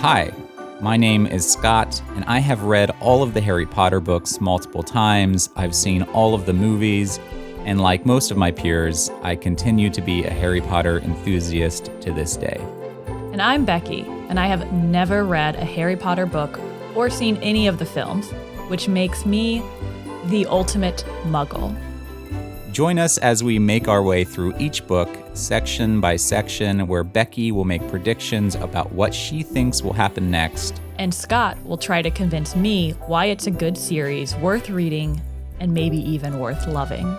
Hi, my name is Scott, and I have read all of the Harry Potter books multiple times. I've seen all of the movies, and like most of my peers, I continue to be a Harry Potter enthusiast to this day. And I'm Becki, and I have never read a Harry Potter book or seen any of the films, which makes me the ultimate Muggle. Join us as we make our way through each book, section by section, where Becki will make predictions about what she thinks will happen next. And Scott will try to convince me why it's a good series, worth reading, and maybe even worth loving.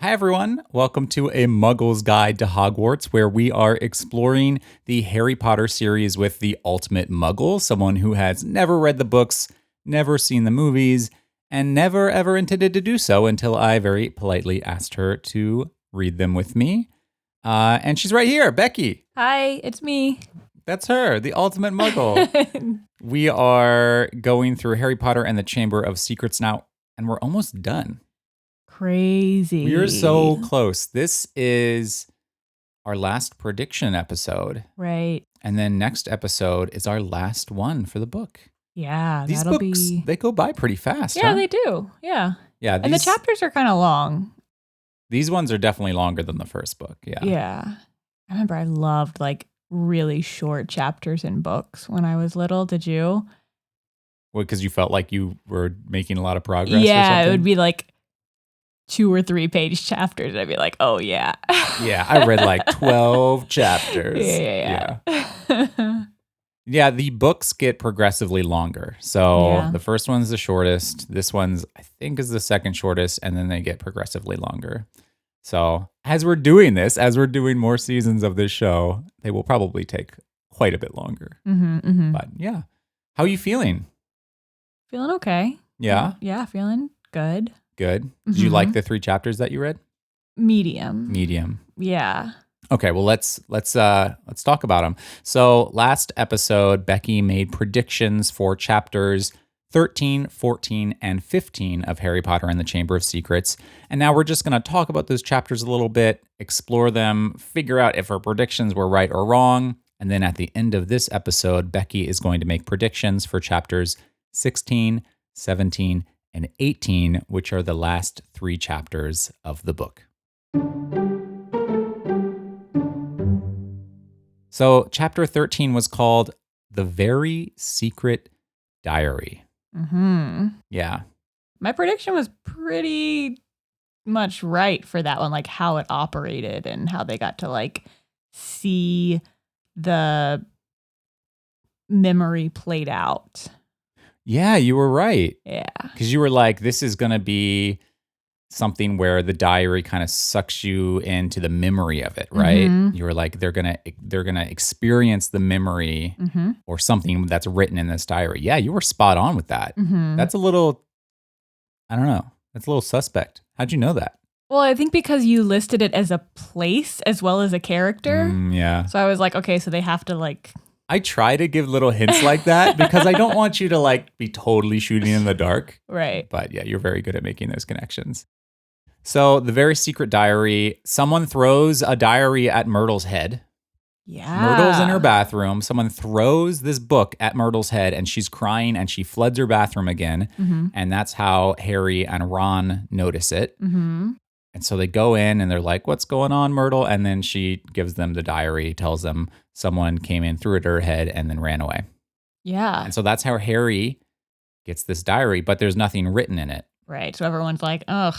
Hi everyone, welcome to A Muggle's Guide to Hogwarts, where we are exploring the Harry Potter series with the ultimate Muggle, someone who has never read the books, never seen the movies, and never ever intended to do so until I very politely asked her to read them with me. And she's right here, Becki. Hi, it's me. That's her, the ultimate Muggle. We are going through Harry Potter and the Chamber of Secrets now, and we're almost done. Crazy. We are so close. This is our last prediction episode. Right. And then next episode is our last one for the book. Yeah, These books, they go by pretty fast. Yeah, huh? they do. Yeah. Yeah. And the chapters are kind of long. These ones are definitely longer than the first book. Yeah. Yeah. I remember I loved like really short chapters in books when I was little. Did you? Well, because you felt like you were making a lot of progress or Yeah, something? it would be like 2 or 3 page chapters. I'd be like, oh yeah. Yeah, I read like 12 chapters. Yeah. Yeah, the books get progressively longer. So Yeah. the first one's the shortest. This one's, I think, is the second shortest, and then they get progressively longer. So as we're doing this, as we're doing more seasons of this show, they will probably take quite a bit longer. But yeah. How are you feeling? Feeling okay. Yeah? Yeah, feeling good. Good. Did you like the 3 chapters that you read? Medium. Medium. Yeah. Okay, well let's talk about them. So last episode, Becki made predictions for chapters 13, 14, and 15 of Harry Potter and the Chamber of Secrets. And now we're just going to talk about those chapters a little bit, explore them, figure out if our predictions were right or wrong. And then at the end of this episode, Becki is going to make predictions for chapters 16, 17, and 18, which are the last 3 chapters of the book. So chapter 13 was called The Very Secret Diary. Yeah. My prediction was pretty much right for that one, like how it operated and how they got to like see the memory played out. Yeah, you were right. Yeah. Because you were like, this is going to be something where the diary kind of sucks you into the memory of it, right? You were like, they're gonna experience the memory or something that's written in this diary. Yeah, you were spot on with that. That's a little, I don't know, that's a little suspect. How'd you know that? Well, I think because you listed it as a place as well as a character. Yeah. So I was like, okay, so they have to like... I try to give little hints like that because I don't want you to like be totally shooting in the dark. Right. But yeah, you're very good at making those connections. So the very secret diary, someone throws a diary at Myrtle's head. Yeah. Myrtle's in her bathroom. Someone throws this book at Myrtle's head and she's crying and she floods her bathroom again. And that's how Harry and Ron notice it. And so they go in and they're like, what's going on, Myrtle? And then she gives them the diary, tells them someone came in, threw it at her head, and then ran away. Yeah. And so that's how Harry gets this diary, but there's nothing written in it. Right. So everyone's like, ugh,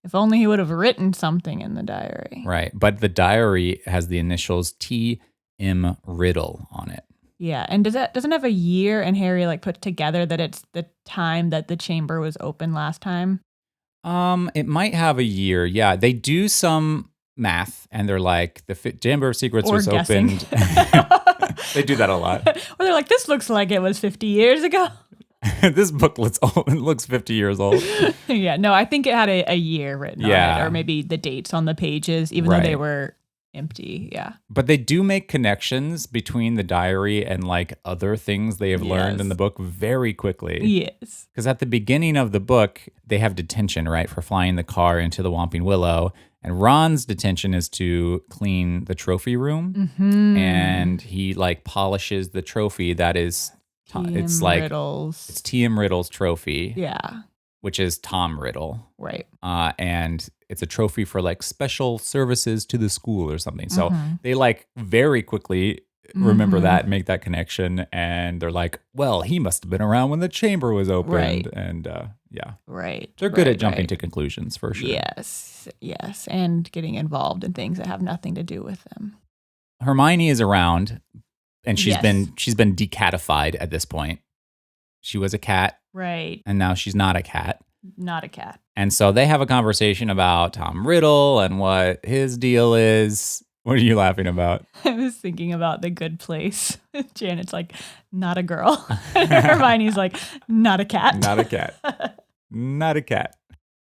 if only he would have written something in the diary. Right. But the diary has the initials T.M. Riddle on it. Yeah. And doesn't it have a year and Harry like put together that it's the time that the chamber was open last time? It might have a year. Yeah. They do some math and they're like, the Chamber of Secrets was opened. They do that a lot. Or they're like, this looks like it was 50 years ago. This book looks old. It looks 50 years old. Yeah. No, I think it had a year written on it, or maybe the dates on the pages, even though they were empty. Yeah. But they do make connections between the diary and like other things they have learned in the book very quickly. Yes. Because at the beginning of the book, they have detention, right, for flying the car into the Whomping Willow. And Ron's detention is to clean the trophy room. And he like polishes the trophy that is, it's like, it's T.M. Riddle's trophy. Yeah. Which is Tom Riddle. Right. And it's a trophy for like special services to the school or something. So they like very quickly remember that and make that connection. And they're like, well, he must have been around when the chamber was opened. Right. And yeah. Right. They're good at jumping to conclusions for sure. Yes. Yes. And getting involved in things that have nothing to do with them. Hermione is around and she's been decatified at this point. She was a cat. Right. And now she's not a cat. Not a cat. And so they have a conversation about Tom Riddle and what his deal is. What are you laughing about? I was thinking about The Good Place. Janet's like, not a girl. Hermione's like, not a cat. Not a cat. Not a cat.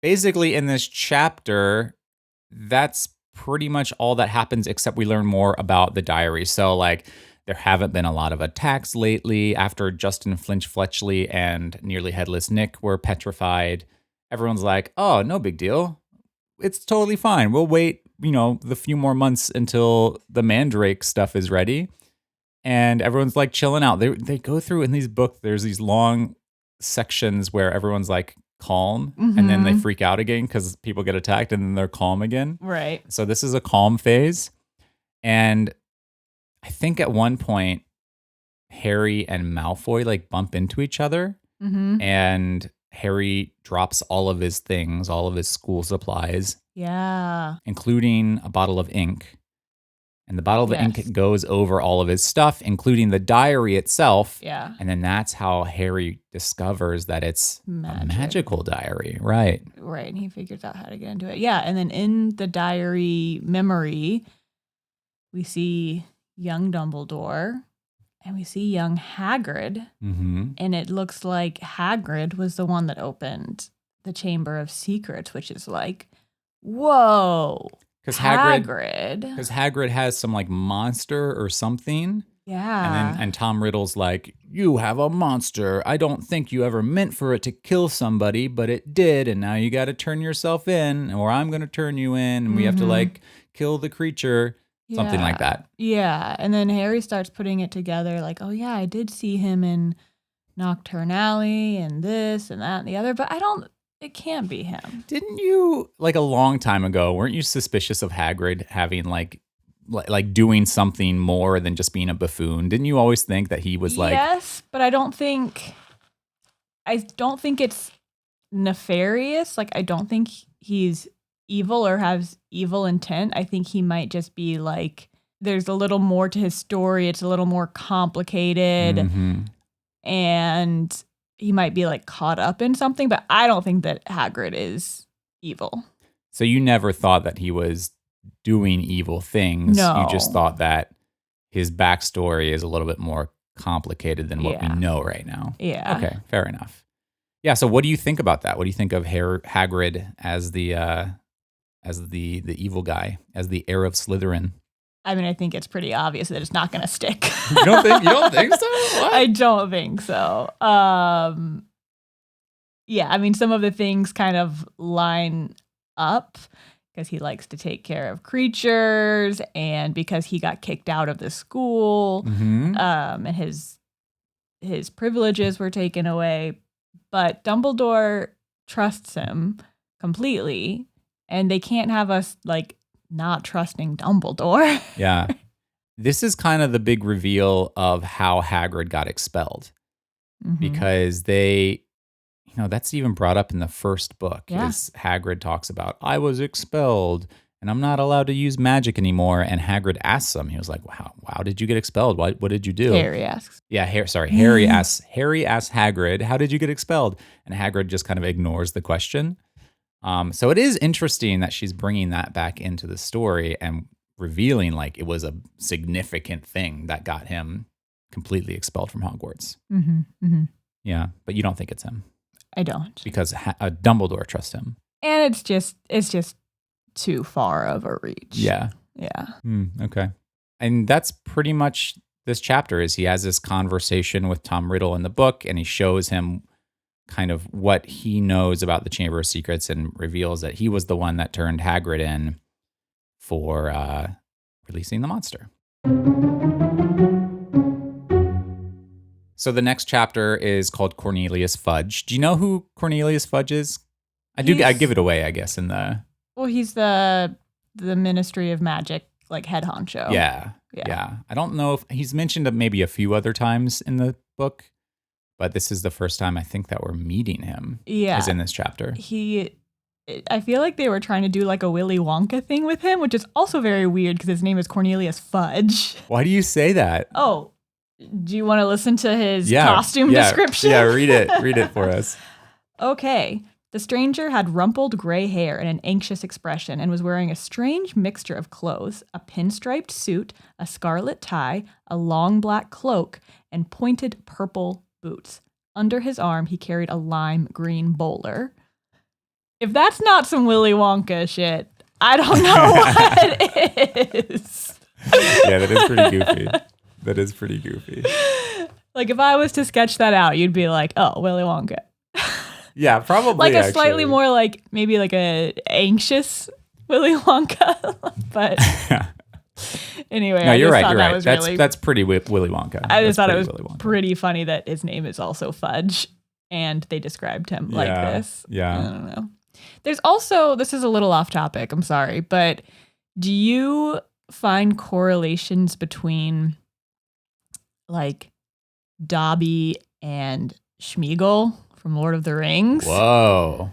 Basically, in this chapter, that's pretty much all that happens, except we learn more about the diary. So, like, there haven't been a lot of attacks lately. After Justin Fletchley and Nearly Headless Nick were petrified, everyone's like, oh, no big deal. It's totally fine. We'll wait, the few more months until the Mandrake stuff is ready. And everyone's like chilling out. They go through in these books, there's these long sections where everyone's like calm and then they freak out again because people get attacked and then they're calm again. Right. So this is a calm phase. And I think at one point, Harry and Malfoy like bump into each other and Harry drops all of his things, all of his school supplies. Yeah. Including a bottle of ink. And the bottle of ink goes over all of his stuff, including the diary itself. Yeah. And then that's how Harry discovers that it's a magical diary. Right. Right. And he figures out how to get into it. Yeah. And then in the diary memory, we see young Dumbledore and we see young Hagrid. And it looks like Hagrid was the one that opened the Chamber of Secrets, which is like, whoa. Because Hagrid has some like monster or something. Yeah. And Tom Riddle's like, you have a monster. I don't think you ever meant for it to kill somebody, but it did. And now you got to turn yourself in, or I'm going to turn you in. And we have to like kill the creature. Something like that. Yeah. And then Harry starts putting it together like, oh, yeah, I did see him in Nocturne Alley and this and that and the other, but it can't be him. Didn't you, like a long time ago, weren't you suspicious of Hagrid having like doing something more than just being a buffoon? Didn't you always think that he was like... Yes, but I don't think it's nefarious. Like, I don't think he's evil or has evil intent. I think he might just be like, there's a little more to his story. It's a little more complicated and he might be like caught up in something, but I don't think that Hagrid is evil. So you never thought that he was doing evil things. No. You just thought that his backstory is a little bit more complicated than what we know right now. Yeah. Okay, fair enough. Yeah, so what do you think about that? What do you think of Hagrid as the evil guy, as the heir of Slytherin? I mean, I think it's pretty obvious that it's not going to stick. You don't think so? What? I don't think so. Yeah, I mean, some of the things kind of line up because he likes to take care of creatures and because he got kicked out of the school and his privileges were taken away. But Dumbledore trusts him completely. And they can't have us, like, not trusting Dumbledore. Yeah. This is kind of the big reveal of how Hagrid got expelled. Because they, that's even brought up in the first book. Yeah. Is Hagrid talks about, I was expelled and I'm not allowed to use magic anymore. And Hagrid asks him, he was like, wow, how did you get expelled? What did you do? Harry asks. Yeah, Harry asks Hagrid, how did you get expelled? And Hagrid just kind of ignores the question. So it is interesting that she's bringing that back into the story and revealing like it was a significant thing that got him completely expelled from Hogwarts. Yeah, but you don't think it's him. I don't. Because Dumbledore trusts him. And it's just too far of a reach. Yeah. Yeah. Okay. And that's pretty much this chapter is he has this conversation with Tom Riddle in the book, and he shows him kind of what he knows about the Chamber of Secrets and reveals that he was the one that turned Hagrid in for releasing the monster. So the next chapter is called Cornelius Fudge. Do you know who Cornelius Fudge is? I give it away, I guess, in the... Well, he's the Ministry of Magic, like, head honcho. Yeah. I don't know if he's mentioned maybe a few other times in the book, but this is the first time I think that we're meeting him. Yeah. Is in this chapter. I feel like they were trying to do like a Willy Wonka thing with him, which is also very weird because his name is Cornelius Fudge. Why do you say that? Oh, do you want to listen to his costume description? Yeah, read it for us. Okay. The stranger had rumpled gray hair and an anxious expression and was wearing a strange mixture of clothes, a pinstriped suit, a scarlet tie, a long black cloak, and pointed purple boots. Under his arm, he carried a lime green bowler. If that's not some Willy Wonka shit, I don't know what it is. Yeah, that is pretty goofy. Like, if I was to sketch that out, you'd be like, oh, Willy Wonka. Yeah, probably. Like a slightly more like maybe like a anxious Willy Wonka. But anyway, no, you're right. That's pretty Willy Wonka. I just thought it was pretty funny that his name is also Fudge, and they described him like this. Yeah, I don't know. There's also, this is a little off topic. I'm sorry, but do you find correlations between like Dobby and Smeagol from Lord of the Rings? Whoa.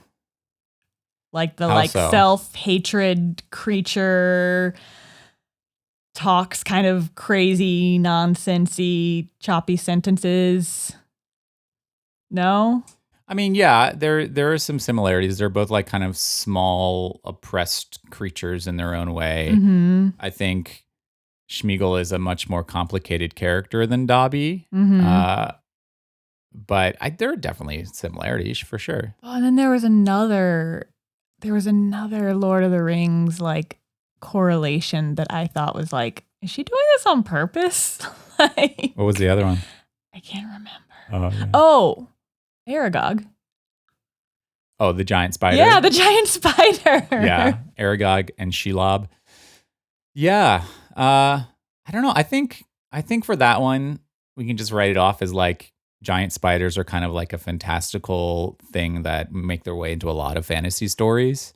Like the self-hatred creature talks kind of crazy, nonsensy, choppy sentences. No? I mean, yeah, there are some similarities. They're both like kind of small, oppressed creatures in their own way. Mm-hmm. I think Smeagol is a much more complicated character than Dobby. Mm-hmm. But there are definitely similarities for sure. Oh, and then there was another Lord of the Rings like correlation that I thought was like, is she doing this on purpose? Like, what was the other one? I can't remember. Oh, yeah. Oh, Aragog. Oh, the giant spider. Yeah, the giant spider. Yeah, Aragog and Shelob. Yeah, I don't know. I think for that one, we can just write it off as like giant spiders are kind of like a fantastical thing that make their way into a lot of fantasy stories.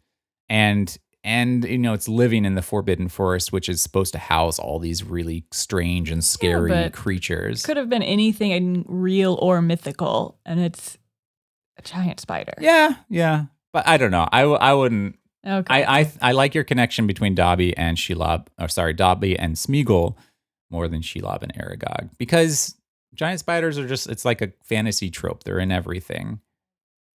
And you know, it's living in the Forbidden Forest, which is supposed to house all these really strange and scary creatures. It could have been anything real or mythical, and it's a giant spider. Yeah. But I don't know. I wouldn't. Okay. I like your connection between Dobby and Dobby and Smeagol more than Shelob and Aragog, because giant spiders are just, it's like a fantasy trope. They're in everything.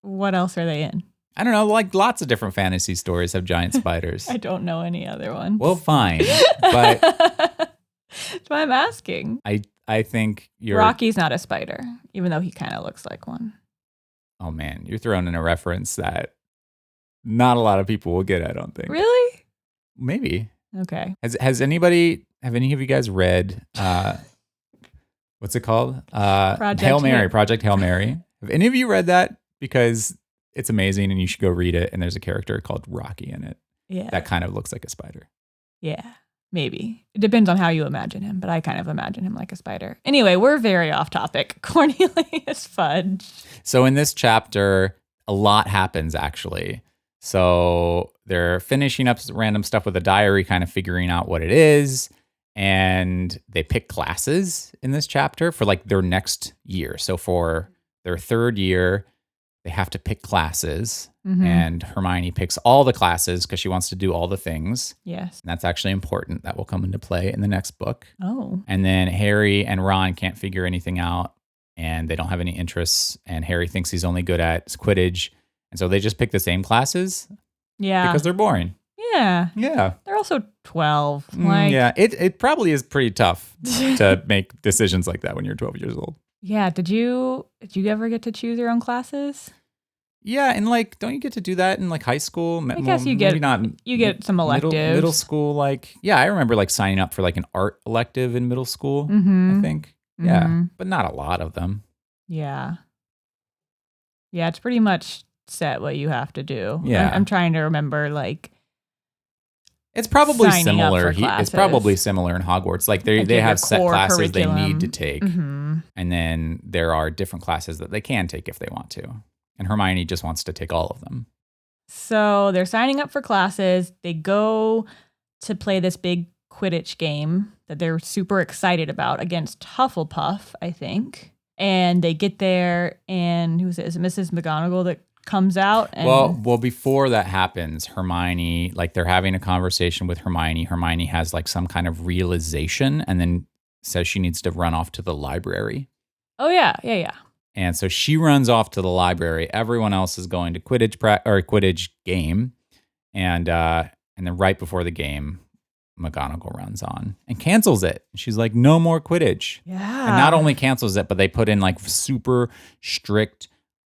What else are they in? I don't know, like lots of different fantasy stories have giant spiders. I don't know any other ones. Well, fine. But that's why I'm asking. I think Rocky's not a spider, even though he kind of looks like one. Oh man, you're throwing in a reference that not a lot of people will get, I don't think. Really? Maybe. Okay. Have any of you guys read what's it called? Project Hail Mary. Have any of you read that? Because it's amazing and you should go read it. And there's a character called Rocky in it. Yeah. That kind of looks like a spider. Yeah, maybe. It depends on how you imagine him, but I kind of imagine him like a spider. Anyway, we're very off topic. Cornelius Fudge. So in this chapter, a lot happens actually. So they're finishing up random stuff with a diary, kind of figuring out what it is. And they pick classes in this chapter for like their next year. So for their third year, they have to pick classes. Mm-hmm. And Hermione picks all the classes because she wants to do all the things. Yes. And that's actually important. That will come into play in the next book. Oh. And then Harry and Ron can't figure anything out and they don't have any interests. And Harry thinks he's only good at Quidditch. And so they just pick the same classes. Yeah. Because they're boring. Yeah. Yeah. They're also 12. Yeah. It probably is pretty tough to make decisions like that when you're 12 years old. Yeah. Did you ever get to choose your own classes? Yeah, and like, don't you get to do that in like high school? I guess you maybe get not some electives. middle school. Like, yeah, I remember like signing up for like an art elective in middle school. Mm-hmm. I think, yeah, but not a lot of them. Yeah, yeah, it's pretty much set what you have to do. Yeah, I'm trying to remember like. It's probably signing up similar. for It's probably similar in Hogwarts. Like they have set classes they need to take, and then there are different classes that they can take if they want to. And Hermione just wants to take all of them. So they're signing up for classes. They go to play this big Quidditch game that they're super excited about against Hufflepuff, I think. And they get there, and who is it? Is it Mrs. McGonagall that comes out? And well, before that happens, Hermione, like they're having a conversation with Hermione. Hermione has like some kind of realization, and then says she needs to run off to the library. Oh yeah. And so she runs off to the library. Everyone else is going to Quidditch game, and then right before the game, McGonagall runs on and cancels it. She's like, "No more Quidditch." Yeah. And not only cancels it, but they put in like super strict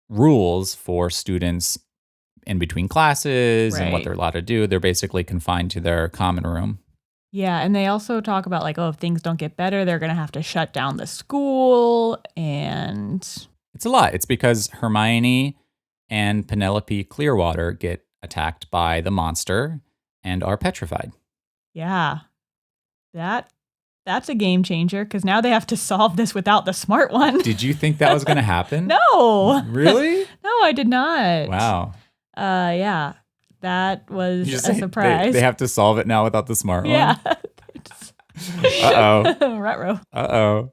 rules for students in between classes and what they're allowed to do. They're basically confined to their common room. Yeah, and they also talk about like, oh, if things don't get better, they're going to have to shut down the school. And it's a lot. It's because Hermione and Penelope Clearwater get attacked by the monster and are petrified. Yeah, that's a game changer because now they have to solve this without the smart one. Did you think that was going to happen? No. Really? No, I did not. Wow. Yeah. That was a surprise. They have to solve it now without the smart one? Yeah. Uh-oh. Ruh-roh. Uh-oh.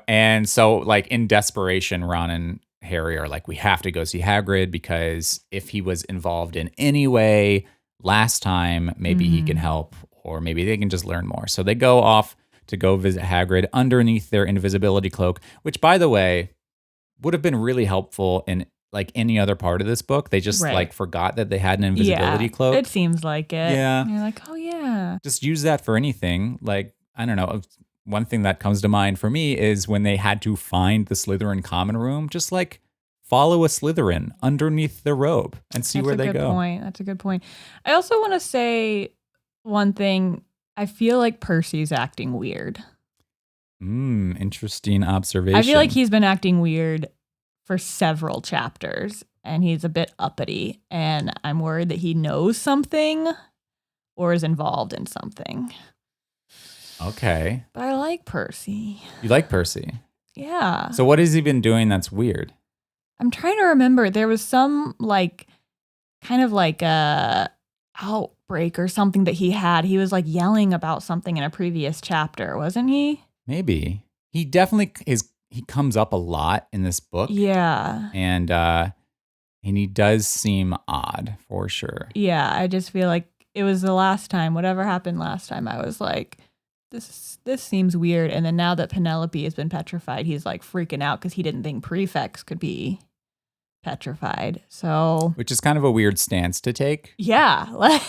And so, like, in desperation, Ron and Harry are like, we have to go see Hagrid because if he was involved in any way last time, maybe he can help or maybe they can just learn more. So they go off to go visit Hagrid underneath their invisibility cloak, which, by the way, would have been really helpful in like any other part of this book. They just like forgot that they had an invisibility cloak. It seems like it. Yeah. And you're like, oh yeah. Just use that for anything. Like, I don't know. One thing that comes to mind for me is when they had to find the Slytherin common room, just like follow a Slytherin underneath their robe and see where they go. That's a good point. I also want to say one thing. I feel like Percy's acting weird. Interesting observation. I feel like he's been acting weird for several chapters and he's a bit uppity and I'm worried that he knows something or is involved in something. Okay. But I like Percy. You like Percy? Yeah. So what has he been doing that's weird? I'm trying to remember. There was some like kind of like a outbreak or something that he had. He was like yelling about something in a previous chapter, wasn't he? Maybe. He definitely is. He comes up a lot in this book. Yeah. And he does seem odd for sure. Yeah, I just feel like it was the last time, whatever happened last time, I was like, this seems weird. And then now that Penelope has been petrified, he's like freaking out because he didn't think prefects could be petrified. So, which is kind of a weird stance to take. Yeah.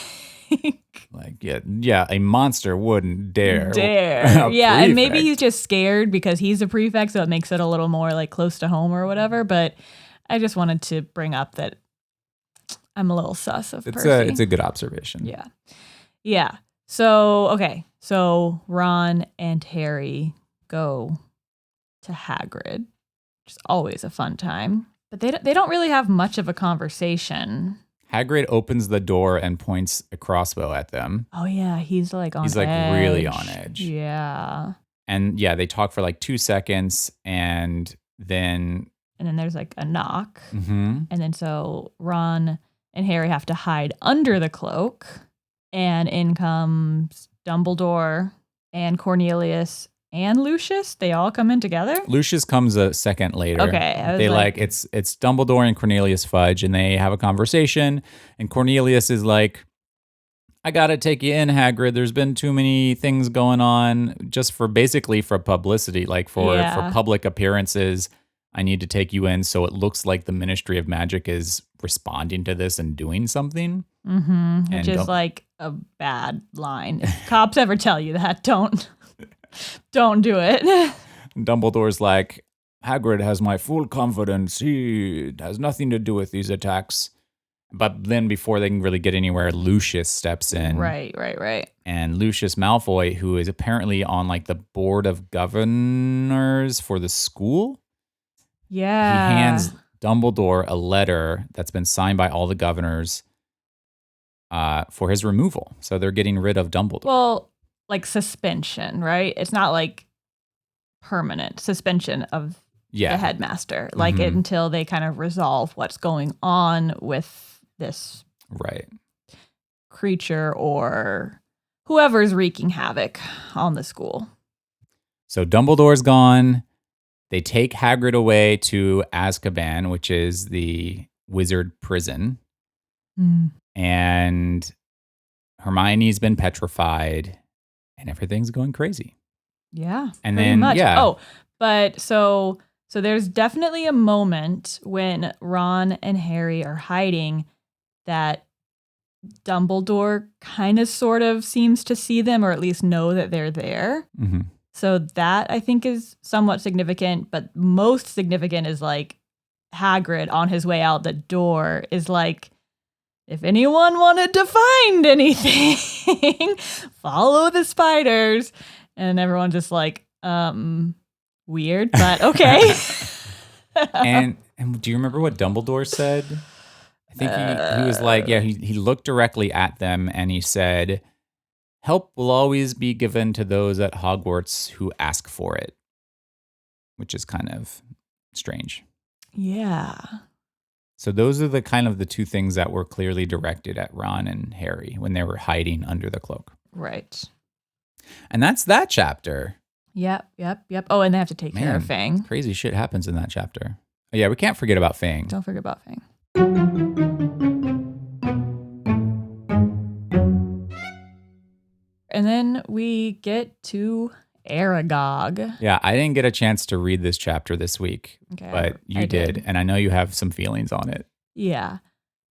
Yeah, a monster wouldn't dare. Yeah, and maybe he's just scared because he's a prefect, so it makes it a little more like close to home or whatever. But I just wanted to bring up that I'm a little sus of Percy. It's a good observation. Yeah. So Ron and Harry go to Hagrid, which is always a fun time. But they don't really have much of a conversation. Hagrid opens the door and points a crossbow at them. Oh yeah, he's like on edge. He's like really on edge. Yeah. And yeah, they talk for like 2 seconds and then there's like a knock. Mm-hmm. And then so Ron and Harry have to hide under the cloak. And in comes Dumbledore and Cornelius and Lucius. They all come in together. Lucius comes a second later. Okay. They it's Dumbledore and Cornelius Fudge, and they have a conversation. And Cornelius is like, I gotta take you in, Hagrid. There's been too many things going on just for publicity, like for public appearances. I need to take you in so it looks like the Ministry of Magic is responding to this and doing something. Mm-hmm. Which is like a bad line. If cops ever tell you that, don't do it. Dumbledore's like, Hagrid has my full confidence. He has nothing to do with these attacks. But then before they can really get anywhere, Lucius steps in. Right. And Lucius Malfoy, who is apparently on like the board of governors for the school. Yeah. He hands Dumbledore a letter that's been signed by all the governors for his removal. So they're getting rid of Dumbledore. Well, like suspension, right? It's not like permanent suspension of the headmaster, like until they kind of resolve what's going on with this creature or whoever's wreaking havoc on the school. So Dumbledore's gone. They take Hagrid away to Azkaban, which is the wizard prison. And Hermione's been petrified and everything's going crazy. Yeah. And then, much. Oh, but so there's definitely a moment when Ron and Harry are hiding that Dumbledore kind of sort of seems to see them or at least know that they're there. Mm-hmm. So that I think is somewhat significant, but most significant is like Hagrid on his way out the door is like, if anyone wanted to find anything, follow the spiders. And everyone's just like, weird, but okay. and do you remember what Dumbledore said? I think he was like, he looked directly at them and he said, help will always be given to those at Hogwarts who ask for it, which is kind of strange. Yeah. So those are the kind of the two things that were clearly directed at Ron and Harry when they were hiding under the cloak. Right. And that's that chapter. Yep. Oh, and they have to take care of Fang. Crazy shit happens in that chapter. Oh, yeah, we can't forget about Fang. Don't forget about Fang. And then we get to Aragog. Yeah, I didn't get a chance to read this chapter this week, but you did. And I know you have some feelings on it. Yeah.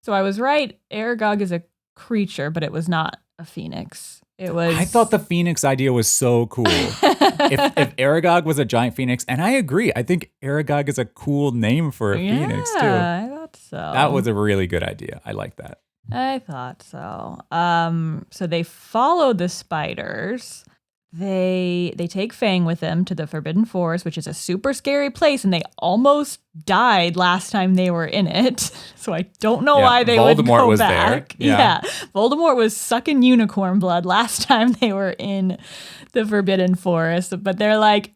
So I was right. Aragog is a creature, but it was not a phoenix. It was. I thought the phoenix idea was so cool. if Aragog was a giant phoenix, and I agree, I think Aragog is a cool name for a phoenix too. Yeah, I thought so. That was a really good idea. I like that. I thought so. So they follow the spiders. They take Fang with them to the Forbidden Forest, which is a super scary place, and they almost died last time they were in it. So I don't know why they would go was back. There. Yeah. Voldemort was sucking unicorn blood last time they were in the Forbidden Forest, but they're like,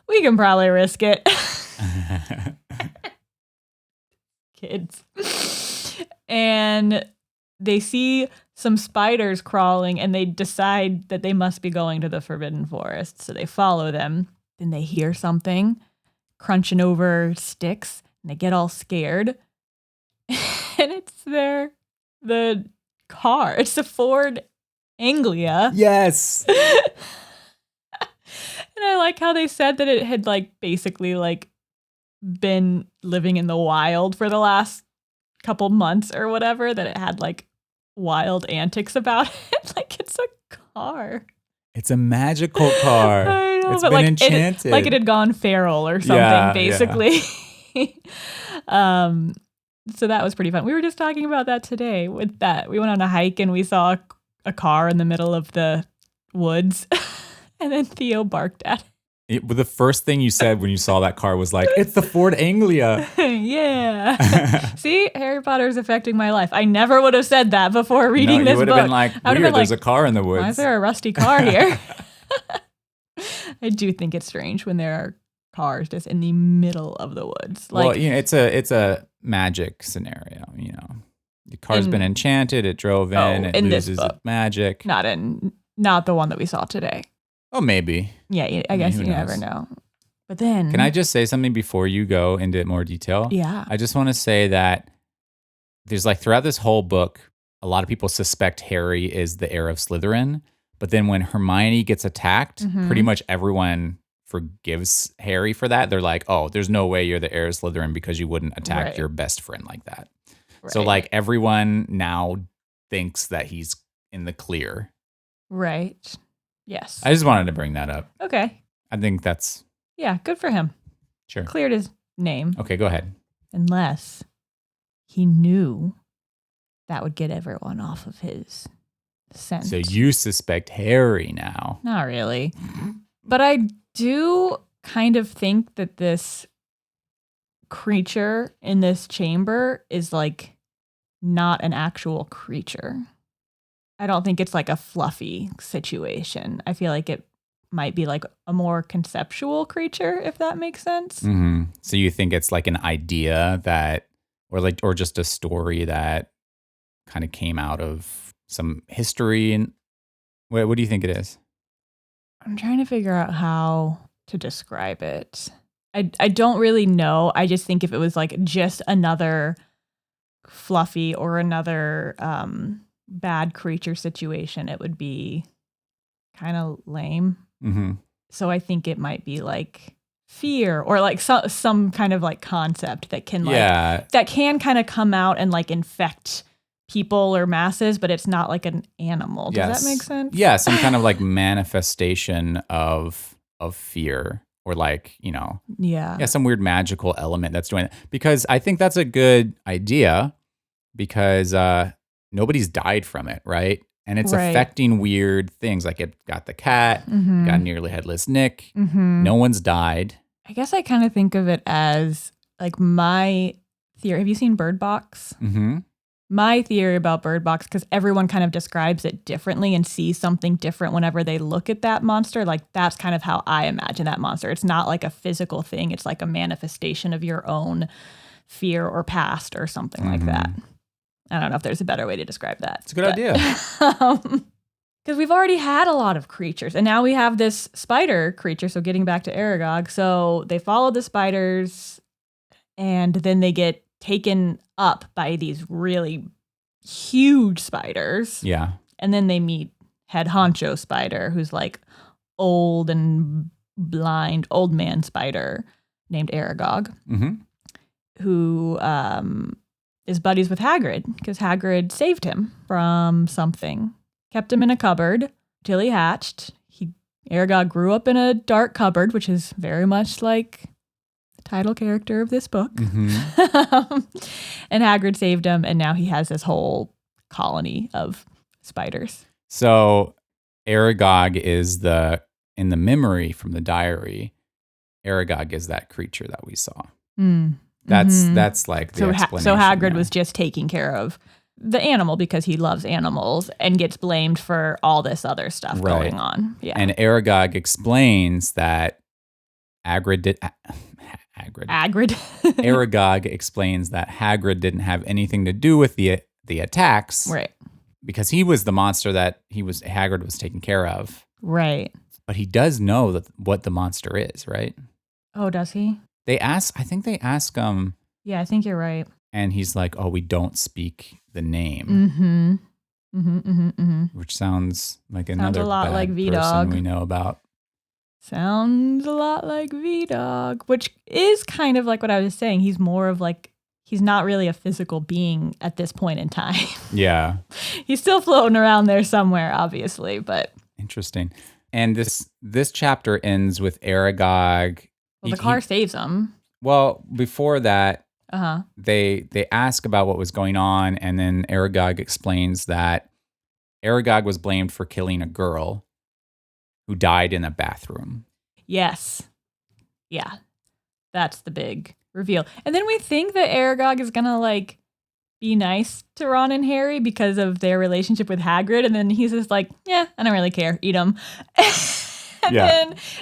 we can probably risk it. Kids. And they see some spiders crawling and they decide that they must be going to the Forbidden Forest. So they follow them. Then they hear something crunching over sticks and they get all scared. And it's the car. It's a Ford Anglia. Yes. And I like how they said that it had basically been living in the wild for the last couple months or whatever, that it had wild antics about it. It's a car. It's a magical car. I know, it's but been enchanted. It had gone feral or something, basically. Yeah. So that was pretty fun. We were just talking about that today with that. We went on a hike and we saw a car in the middle of the woods. And then Theo barked at it. The first thing you said when you saw that car was like, it's the Ford Anglia. Yeah. See, Harry Potter is affecting my life. I never would have said that before reading this book. You would have been like, weird, there's a car in the woods. Why is there a rusty car here? I do think it's strange when there are cars just in the middle of the woods. Well, it's a magic scenario, The car's been enchanted, it drove in, it loses its magic. Not the one that we saw today. Oh, maybe. Yeah, I guess you never know. But then... Can I just say something before you go into more detail? Yeah. I just want to say that there's throughout this whole book, a lot of people suspect Harry is the heir of Slytherin. But then when Hermione gets attacked, pretty much everyone forgives Harry for that. They're like, oh, there's no way you're the heir of Slytherin because you wouldn't attack your best friend like that. Right. So everyone now thinks that he's in the clear. Right. Yes. I just wanted to bring that up. Okay. I think that's... Yeah, good for him. Sure. Cleared his name. Okay, go ahead. Unless he knew that would get everyone off of his scent. So you suspect Harry now. Not really. But I do kind of think that this creature in this chamber is like not an actual creature. I don't think it's like a fluffy situation. I feel like it might be like a more conceptual creature, if that makes sense. Mm-hmm. So you think it's like an idea that, or just a story that kind of came out of some history. And what do you think it is? I'm trying to figure out how to describe it. I don't really know. I just think if it was like just another fluffy or another bad creature situation, it would be kind of lame. Mm-hmm. So I think it might be like fear or like some kind of like concept that can that can kind of come out and like infect people or masses, but it's not like an animal. Does that make sense? Yeah, some kind of like manifestation of fear, or like, some weird magical element that's doing it. Because I think that's a good idea, because nobody's died from it, right? And it's affecting weird things. Like it got the cat, it got nearly headless Nick. No one's died. I guess I kind of think of it as like my theory. Have you seen Bird Box? Mm-hmm. My theory about Bird Box, because everyone kind of describes it differently and sees something different whenever they look at that monster. Like that's kind of how I imagine that monster. It's not like a physical thing. It's like a manifestation of your own fear or past or something like that. I don't know if there's a better way to describe that. It's a good idea. Because we've already had a lot of creatures, and now we have this spider creature. So getting back to Aragog, so they follow the spiders, and then they get taken up by these really huge spiders. Yeah. And then they meet head honcho spider, who's like old and blind, old man spider named Aragog, who is buddies with Hagrid, because Hagrid saved him from something. Kept him in a cupboard till he hatched. Aragog grew up in a dark cupboard, which is very much like the title character of this book. And Hagrid saved him, and now he has this whole colony of spiders. So Aragog is in the memory from the diary, Aragog is that creature that we saw. That's like the explanation. So Hagrid was just taking care of the animal because he loves animals and gets blamed for all this other stuff going on. Yeah. And Aragog explains that Aragog explains that Hagrid didn't have anything to do with the attacks. Right. Because he was the monster that Hagrid was taking care of. Right. But he does know what the monster is, right? Oh, does he? I think they ask him. Yeah, I think you're right. And he's like, "Oh, we don't speak the name," which sounds like another bad person we know about. Sounds a lot like V-Dog, which is kind of like what I was saying. He's more of like, he's not really a physical being at this point in time. Yeah, he's still floating around there somewhere, obviously, but interesting. And this chapter ends with Aragog. Well, the car saves him. Well, before that, they ask about what was going on, and then Aragog explains that Aragog was blamed for killing a girl who died in a bathroom. Yes. Yeah. That's the big reveal. And then we think that Aragog is going to like be nice to Ron and Harry because of their relationship with Hagrid, and then he's just like, yeah, I don't really care. Eat them.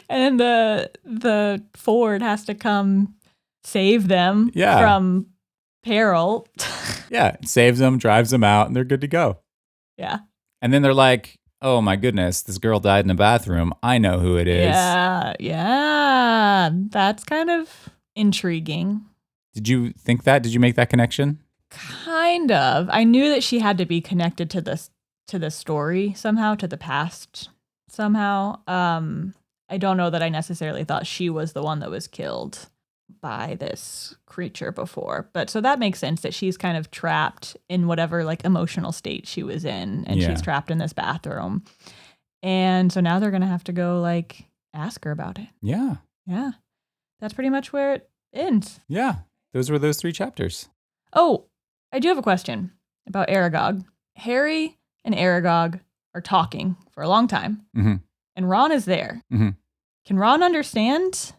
And then the Ford has to come save them from peril. Yeah, saves them, drives them out, and they're good to go. Yeah. And then they're like, oh my goodness, this girl died in the bathroom. I know who it is. Yeah. That's kind of intriguing. Did you think that? Did you make that connection? Kind of. I knew that she had to be connected to the story somehow, to the past somehow. I don't know that I necessarily thought she was the one that was killed by this creature before, but so that makes sense that she's kind of trapped in whatever like emotional state she was in, and she's trapped in this bathroom, and so now they're gonna have to go like ask her about it. Yeah that's pretty much where it ends. Yeah, those were those 3 chapters. Oh, I do have a question about Aragog. Harry and Aragog are talking for a long time, and Ron is there. Can Ron understand?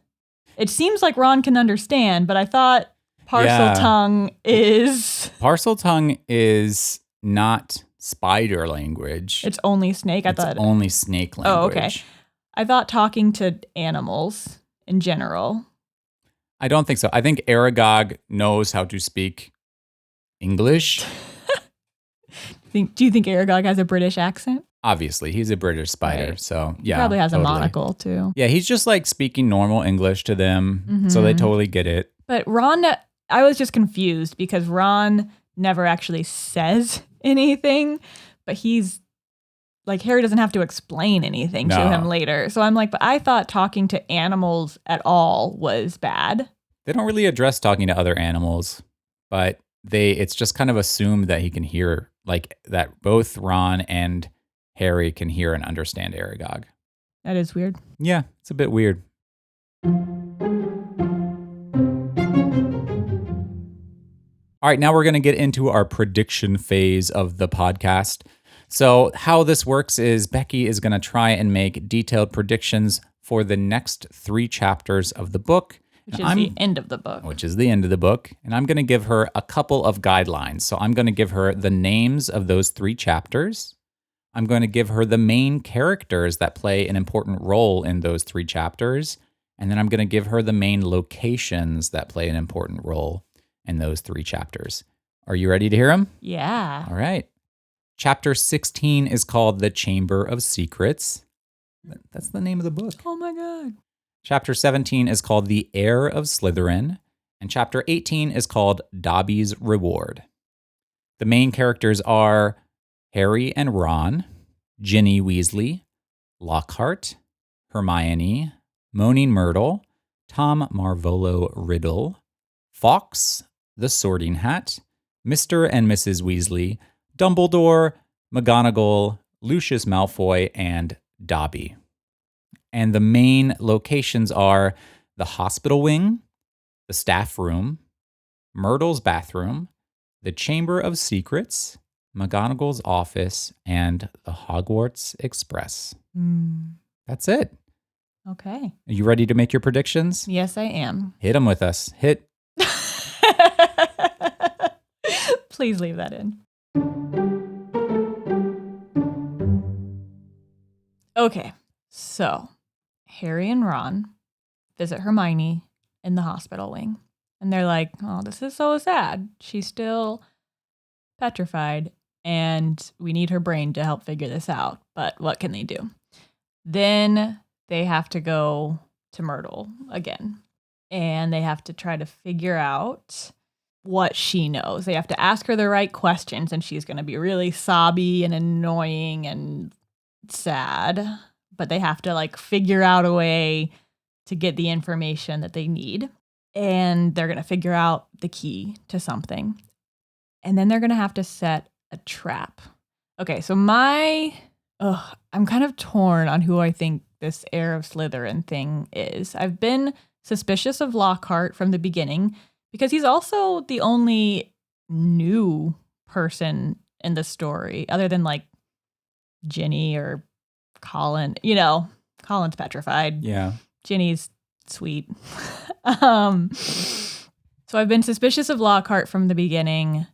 It seems like Ron can understand, but I thought Parseltongue is... Parseltongue is not spider language. It's only snake? It's only snake language. Oh, okay. I thought talking to animals in general. I don't think so. I think Aragog knows how to speak English. Do you think Aragog has a British accent? Obviously, he's a British spider, Right. so yeah. He probably has totally. a monocle too. Yeah, he's just like speaking normal English to them, so they totally get it. But Ron, I was just confused because Ron never actually says anything, but he's like, Harry doesn't have to explain anything to him later. So I'm like, but I thought talking to animals at all was bad. They don't really address talking to other animals, but it's just kind of assumed that he can hear, like that both Ron and Harry can hear and understand Aragog. That is weird. Yeah, it's a bit weird. All right, now we're going to get into our prediction phase of the podcast. So how this works is Becki is going to try and make detailed predictions for the next 3 chapters of the book. Which is the end of the book. Which is the end of the book. And I'm going to give her a couple of guidelines. So I'm going to give her the names of those 3 chapters. I'm going to give her the main characters that play an important role in those 3 chapters. And then I'm going to give her the main locations that play an important role in those 3 chapters. Are you ready to hear them? Yeah. All right. Chapter 16 is called The Chamber of Secrets. That's the name of the book. Oh my God. Chapter 17 is called The Heir of Slytherin. And chapter 18 is called Dobby's Reward. The main characters are Harry and Ron, Ginny Weasley, Lockhart, Hermione, Moaning Myrtle, Tom Marvolo Riddle, Fawkes, the Sorting Hat, Mr. and Mrs. Weasley, Dumbledore, McGonagall, Lucius Malfoy, and Dobby. And the main locations are the hospital wing, the staff room, Myrtle's bathroom, the Chamber of Secrets, McGonagall's office, and the Hogwarts Express. That's it. Okay. Are you ready to make your predictions? Yes, I am. Hit them with us. Hit. Please leave that in. Okay, so Harry and Ron visit Hermione in the hospital wing. And they're like, oh, this is so sad. She's still petrified, and we need her brain to help figure this out. But what can they do? Then they have to go to Myrtle again. And they have to try to figure out what she knows. They have to ask her the right questions, and she's going to be really sobby and annoying and sad. But they have to figure out a way to get the information that they need. And they're going to figure out the key to something. And then they're going to have to set a trap. Okay, so I'm kind of torn on who I think this heir of Slytherin thing is. I've been suspicious of Lockhart from the beginning because he's also the only new person in the story other than Ginny or Colin. Colin's petrified. Yeah. Ginny's sweet. So I've been suspicious of Lockhart from the beginning,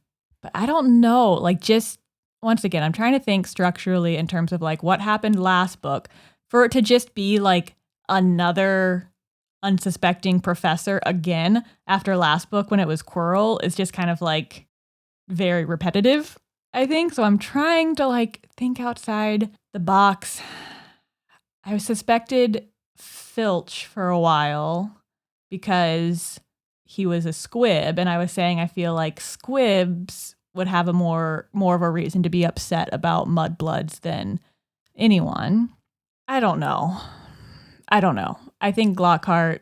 but I don't know. Just once again, I'm trying to think structurally in terms of what happened last book for it to just be another unsuspecting professor again after last book when it was Quirrell is just kind of very repetitive, I think. So I'm trying to think outside the box. I suspected Filch for a while because he was a squib, and I was saying I feel like squibs would have a more of a reason to be upset about mudbloods than anyone. I don't know. I think Lockhart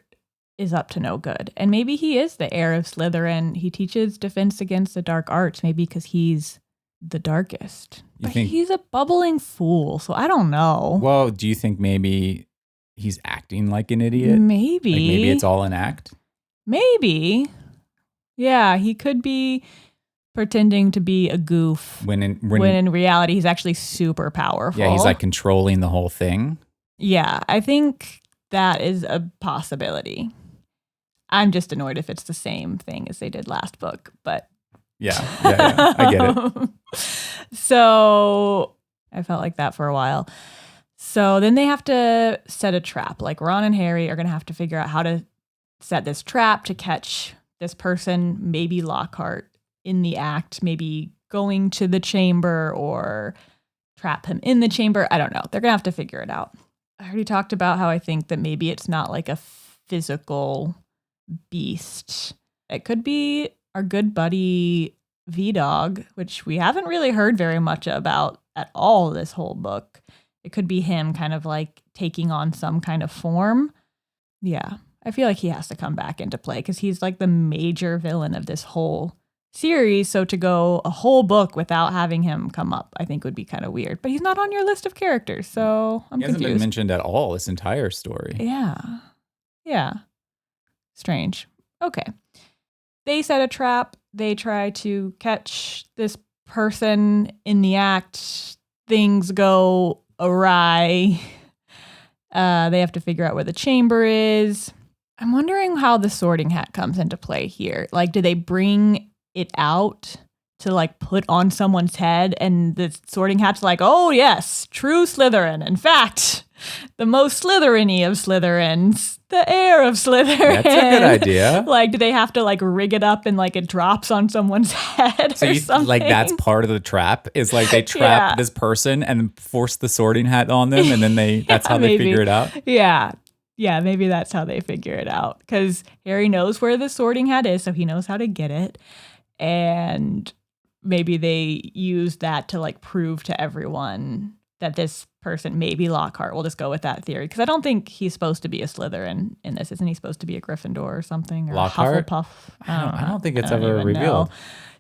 is up to no good. And maybe he is the heir of Slytherin. He teaches defense against the dark arts, maybe because he's the darkest. But he's a bubbling fool, so I don't know. Well, do you think maybe he's acting like an idiot. Maybe. Like maybe it's all an act. Maybe. Yeah, he could be pretending to be a goof when in reality he's actually super powerful. Yeah, he's like controlling the whole thing. Yeah, I think that is a possibility. I'm just annoyed if it's the same thing as they did last book, but yeah, I get it. So I felt like that for a while. So then they have to set a trap. Like Ron and Harry are going to have to figure out how to set this trap to catch this person, maybe Lockhart in the act, maybe going to the chamber or trap him in the chamber. I don't know. They're going to have to figure it out. I already talked about how I think that maybe it's not like a physical beast. It could be our good buddy V-Dog, which we haven't really heard very much about at all this whole book. It could be him kind of like taking on some kind of form. Yeah, I feel like he has to come back into play because he's like the major villain of this whole series. So to go a whole book without having him come up, I think would be kind of weird. But he's not on your list of characters, so I'm confused. He hasn't been mentioned at all this entire story. Yeah. Strange. Okay. They set a trap. They try to catch this person in the act. Things go awry. They have to figure out where the chamber is. I'm wondering how the sorting hat comes into play here. Like, do they bring it out to like put on someone's head and the sorting hat's like, oh yes, true Slytherin. In fact, the most Slytherin-y of Slytherins, the heir of Slytherin. That's a good idea. Like, do they have to like rig it up and like it drops on someone's head or something? Like that's part of the trap is like they trap this person and force the sorting hat on them and then that's how they figure it out? Yeah, maybe that's how they figure it out because Harry knows where the sorting hat is, so he knows how to get it. And maybe they use that to like prove to everyone that this person may be Lockhart. We'll just go with that theory because I don't think he's supposed to be a Slytherin in this. Isn't he supposed to be a Gryffindor or something? Or Lockhart? A Hufflepuff? I don't think it's ever revealed.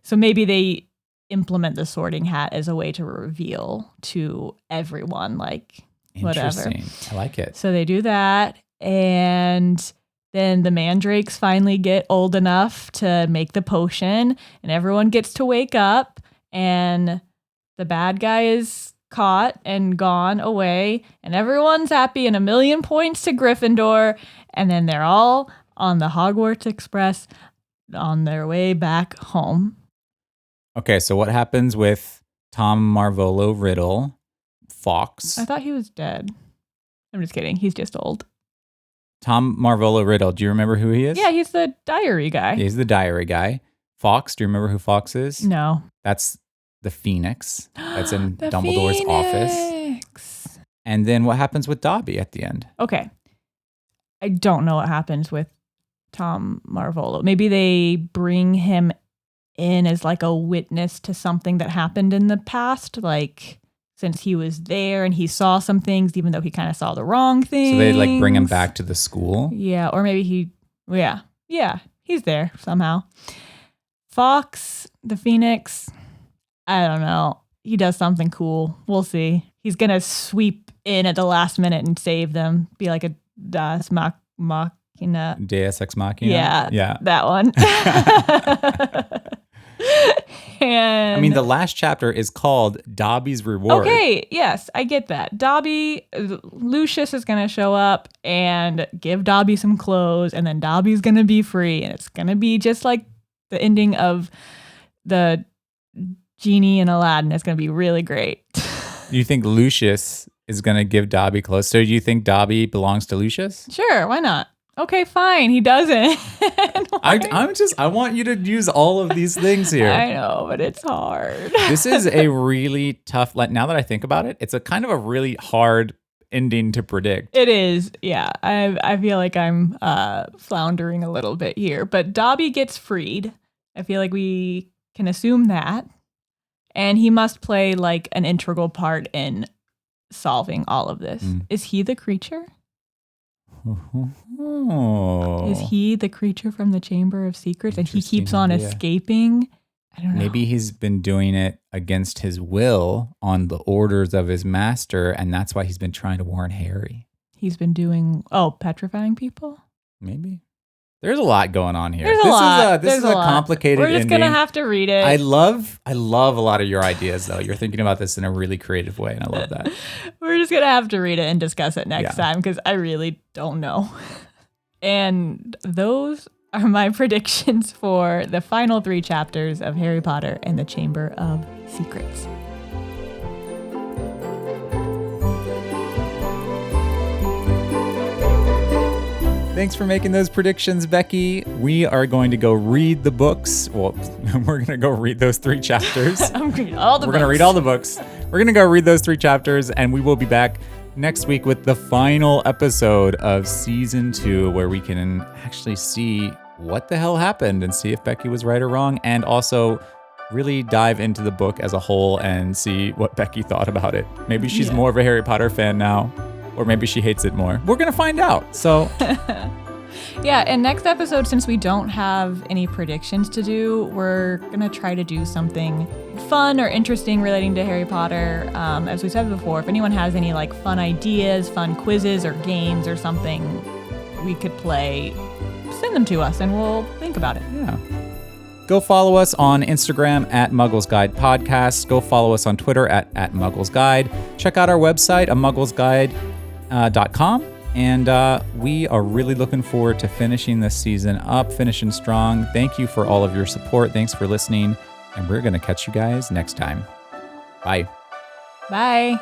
So maybe they implement the sorting hat as a way to reveal to everyone, like whatever. Interesting. I like it. So they do that, and then the mandrakes finally get old enough to make the potion, and everyone gets to wake up, and the bad guy is caught and gone away, and everyone's happy and 1,000,000 points to Gryffindor, and then they're all on the Hogwarts Express on their way back home. Okay, so what happens with Tom Marvolo Riddle, Fawkes? I thought he was dead. I'm just kidding. He's just old. Tom Marvolo Riddle, do you remember who he is? Yeah, he's the diary guy. He's the diary guy. Fawkes, do you remember who Fawkes is? No. That's the Phoenix. That's in Dumbledore's office. And then what happens with Dobby at the end? Okay. I don't know what happens with Tom Marvolo. Maybe they bring him in as like a witness to something that happened in the past, like since he was there and he saw some things, even though he kind of saw the wrong things. So they like bring him back to the school? Yeah, or maybe he's there somehow. Fawkes, the Phoenix, I don't know. He does something cool. We'll see. He's going to sweep in at the last minute and save them. Be like a Deus Machina. Deus Ex Machina? Yeah. That one. And I mean, the last chapter is called Dobby's Reward. Okay, yes, I get that. Lucius is going to show up and give Dobby some clothes, and then Dobby's going to be free, and it's going to be just like the ending of the Genie and Aladdin. It's going to be really great. You think Lucius is going to give Dobby clothes? So do you think Dobby belongs to Lucius? Sure, why not? Okay, fine. He doesn't. I want you to use all of these things here. I know, but it's hard. This is a really tough, like now that I think about it, it's a kind of a really hard ending to predict. It is. Yeah. I feel like I'm floundering a little bit here, but Dobby gets freed. I feel like we can assume that. And he must play like an integral part in solving all of this. Is he the creature? Oh. Is he the creature from the Chamber of Secrets and he keeps on escaping? I don't know. Maybe he's been doing it against his will on the orders of his master, and that's why he's been trying to warn Harry. he's been doing, petrifying people? Maybe. There's a lot going on here. There's a lot. This is a complicated ending. We're just going to have to read it. I love a lot of your ideas, though. You're thinking about this in a really creative way, and I love that. We're just going to have to read it and discuss it next time because I really don't know. And those are my predictions for the final 3 chapters of Harry Potter and the Chamber of Secrets. Thanks for making those predictions, Becki. We are going to go read the books. Well, we're going to go read those 3 chapters. I'm reading all the books. We're going to read all the books. We're going to go read those 3 chapters, and we will be back next week with the final episode of season 2, where we can actually see what the hell happened and see if Becki was right or wrong, and also really dive into the book as a whole and see what Becki thought about it. Maybe she's more of a Harry Potter fan now. Or maybe she hates it more. We're going to find out. So, yeah, and next episode, since we don't have any predictions to do, we're going to try to do something fun or interesting relating to Harry Potter. As we said before, if anyone has any like fun ideas, fun quizzes or games or something we could play, send them to us and we'll think about it. Yeah. Go follow us on Instagram at Muggles Guide Podcast. Go follow us on Twitter at Muggles Guide. Check out our website, mugglesguide.com. And we are really looking forward to finishing this season up, finishing strong. Thank you for all of your support. Thanks for listening. And we're going to catch you guys next time. Bye. Bye.